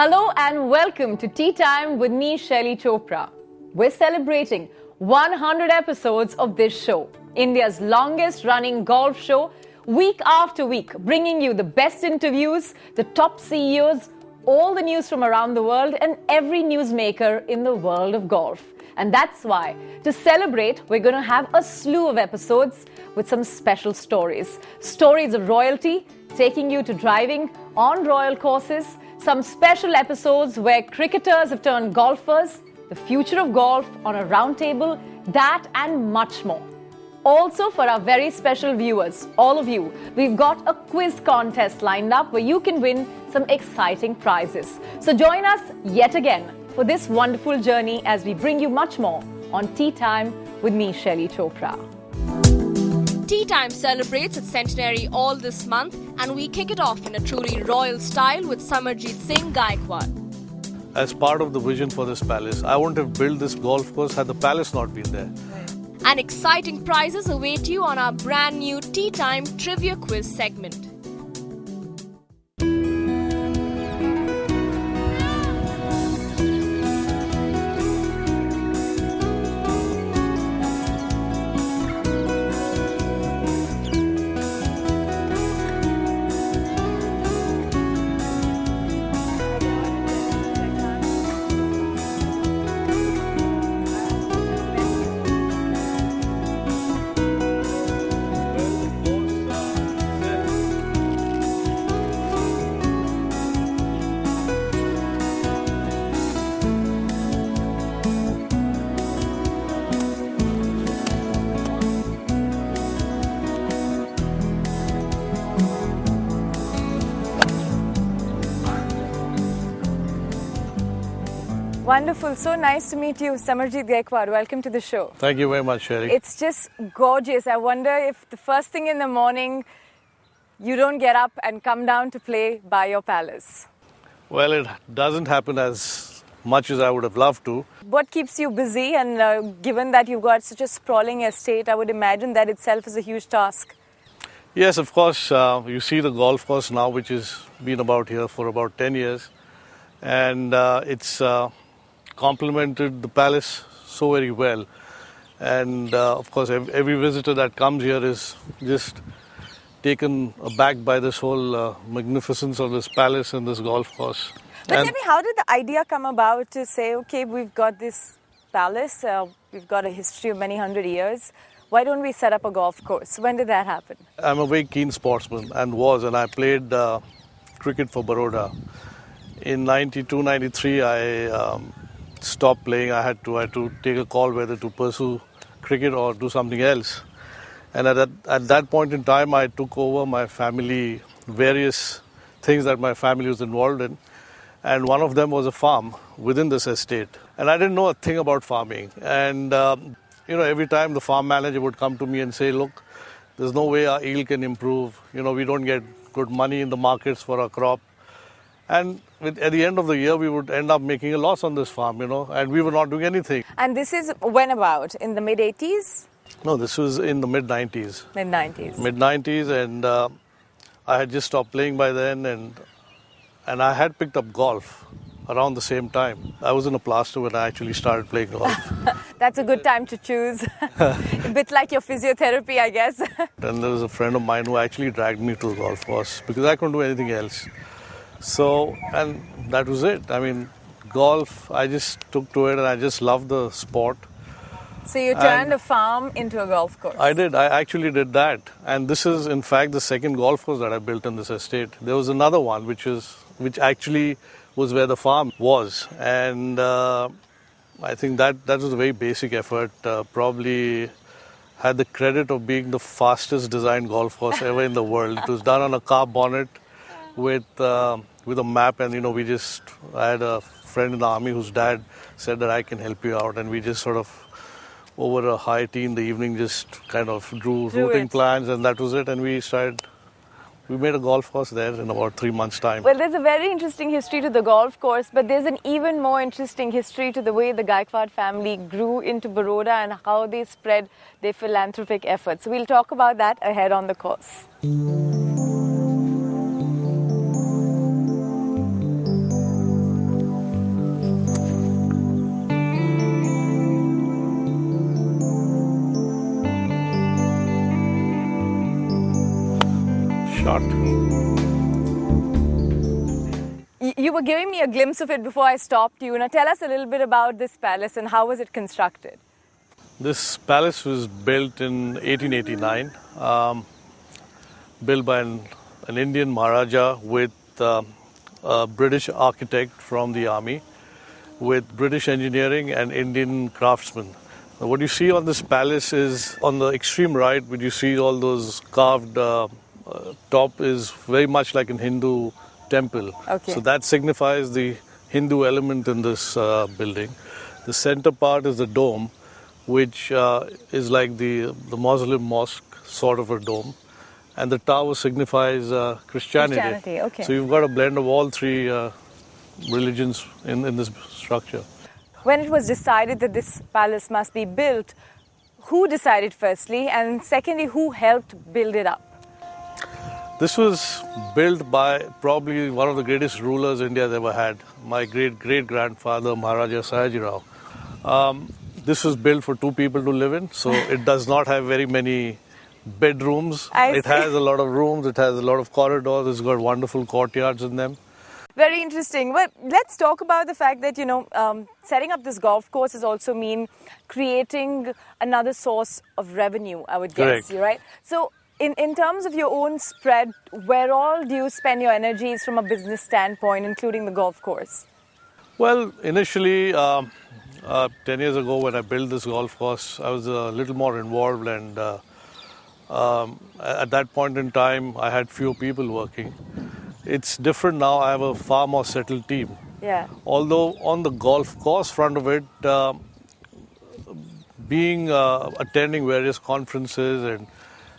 Hello and welcome to Tea Time with me, Shaili Chopra. We're celebrating 100 episodes of this show, India's longest running golf show, week after week, bringing you the best interviews, the top CEOs, all the news from around the world and every newsmaker in the world of golf. And that's why, to celebrate, we're going to have a slew of episodes with some special stories. Stories of royalty, taking you to driving on royal courses, some special episodes where cricketers have turned golfers, the future of golf on a round table, that and much more. Also, for our very special viewers, all of you, we've got a quiz contest lined up where you can win some exciting prizes. So join us yet again for this wonderful journey as we bring you much more on Tea Time with me, Shaili Chopra. Tea Time celebrates its centenary all this month, and we kick it off in a truly royal style with Samarjit Singh Gaekwad. As part of the vision for this palace, I wouldn't have built this golf course had the palace not been there. And exciting prizes await you on our brand new Tea Time Trivia Quiz segment. Wonderful. So nice to meet you, Samarjit Gaekwad. Welcome to the show. Thank you very much, Sherry. It's just gorgeous. I wonder if the first thing in the morning, you don't get up and come down to play by your palace. Well, it doesn't happen as much as I would have loved to. What keeps you busy? And given that you've got such a sprawling estate, I would imagine that itself is a huge task. Yes, of course, you see the golf course now, which has been about here for about 10 years. And it's complemented the palace so very well. And of course, every visitor that comes here is just taken aback by this whole magnificence of this palace and this golf course. But tell me, how did the idea come about to say, okay, we've got this palace, we've got a history of many hundred years, why don't we set up a golf course? When did that happen? I'm a very keen sportsman and I played cricket for Baroda. In 92, 93, I stopped playing. I had to take a call whether to pursue cricket or do something else. And at that point in time, I took over my family, various things that my family was involved in. And one of them was a farm within this estate. And I didn't know a thing about farming. And, every time the farm manager would come to me and say, look, there's no way our yield can improve. We don't get good money in the markets for our crop. And at the end of the year, we would end up making a loss on this farm, and we were not doing anything. And this is when about? In the mid-80s? No, this was in the mid-90s. Mid-90s. Mid-90s, and I had just stopped playing by then, and I had picked up golf around the same time. I was in a plaster when I actually started playing golf. That's a good time to choose. A bit like your physiotherapy, I guess. And there was a friend of mine who actually dragged me to the golf course because I couldn't do anything else. So, and that was it. I mean, golf, I just took to it and I just loved the sport. So you turned a farm into a golf course? I did. I actually did that. And this is, in fact, the second golf course that I built in this estate. There was another one, which actually was where the farm was. And I think that was a very basic effort. Probably had the credit of being the fastest designed golf course ever in the world. It was done on a car bonnet with a map, and I had a friend in the army whose dad said that I can help you out, and we just sort of over a high tea in the evening just kind of drew routing plans, and that was it. And we made a golf course there in about 3 months' time. Well, there's a very interesting history to the golf course, but there's an even more interesting history to the way the Gaekwad family grew into Baroda and how they spread their philanthropic efforts. So we'll talk about that ahead on the course. You were giving me a glimpse of it before I stopped you. Now tell us a little bit about this palace and how was it constructed? This palace was built in 1889, built by an Indian Maharaja with a British architect from the army, with British engineering and Indian craftsmen. Now, what you see on this palace is on the extreme right, where you see all those carved top is very much like an Hindu temple. Okay. So that signifies the Hindu element in this building. The center part is the dome, which is like the Muslim mosque sort of a dome. And the tower signifies Christianity. Okay. So you've got a blend of all three religions in this structure. When it was decided that this palace must be built, who decided firstly, and secondly, who helped build it up? This was built by probably one of the greatest rulers India has ever had, my great-great-grandfather, Maharaja Sayajirao. This was built for two people to live in, so it does not have very many bedrooms. It has a lot of rooms, it has a lot of corridors, it's got wonderful courtyards in them. Very interesting. Well, let's talk about the fact that, setting up this golf course has also mean creating another source of revenue, I would guess. Correct. Right? So, in terms of your own spread, where all do you spend your energies from a business standpoint, including the golf course? Well, initially, 10 years ago when I built this golf course, I was a little more involved, and at that point in time, I had few people working. It's different now. I have a far more settled team. Yeah. Although on the golf course front of it, attending various conferences and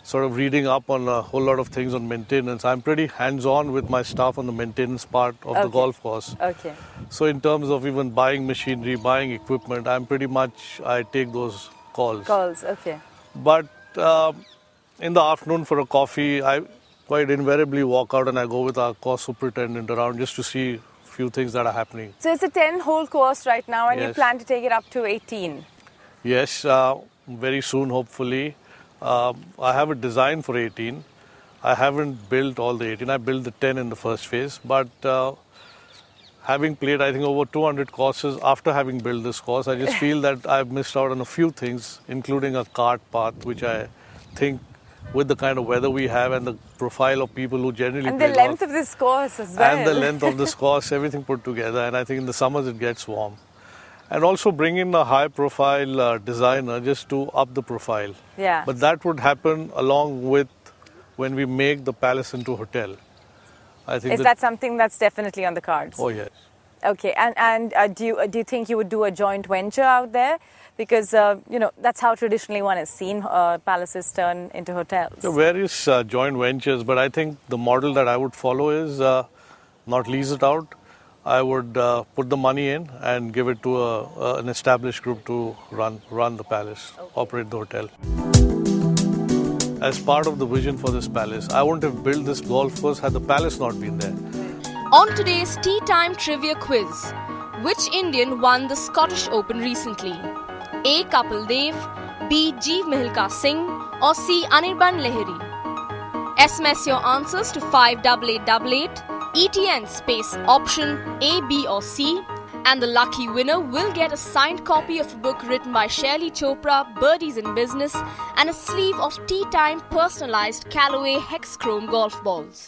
sort of reading up on a whole lot of things on maintenance, I'm pretty hands-on with my staff on the maintenance part of the golf course. Okay. So in terms of even buying machinery, buying equipment, I take those calls. Okay. But in the afternoon for a coffee, I quite invariably walk out and I go with our course superintendent around just to see a few things that are happening. So it's a 10-hole course right now, and Yes. you plan to take it up to 18? Yes, very soon, hopefully. I have a design for 18. I haven't built all the 18. I built the 10 in the first phase. But having played, I think, over 200 courses after having built this course, I just feel that I've missed out on a few things, including a cart path, which I think with the kind of weather we have and the profile of people who generally And play the length golf, of this course as well. and the length of this course, everything put together. And I think in the summers it gets warm. And also bring in a high-profile designer just to up the profile. Yeah. But that would happen along with when we make the palace into a hotel. I think Is that something that's definitely on the cards? Oh, yes. Okay, and do you think you would do a joint venture out there? Because, that's how traditionally one has seen palaces turn into hotels. There are various joint ventures, but I think the model that I would follow is not lease it out. I would put the money in and give it to an established group to run the palace, operate the hotel. As part of the vision for this palace, I wouldn't have built this golf course had the palace not been there. On today's Tea Time Trivia Quiz, which Indian won the Scottish Open recently? A. Kapil Dev, B. Jeev Milkha Singh, or C. Anirban Lahiri? SMS your answers to 58888, ETN space option A, B or C, and the lucky winner will get a signed copy of a book written by Shaili Chopra, Birdies in Business, and a sleeve of Tea Time personalized Callaway Hex Chrome golf balls.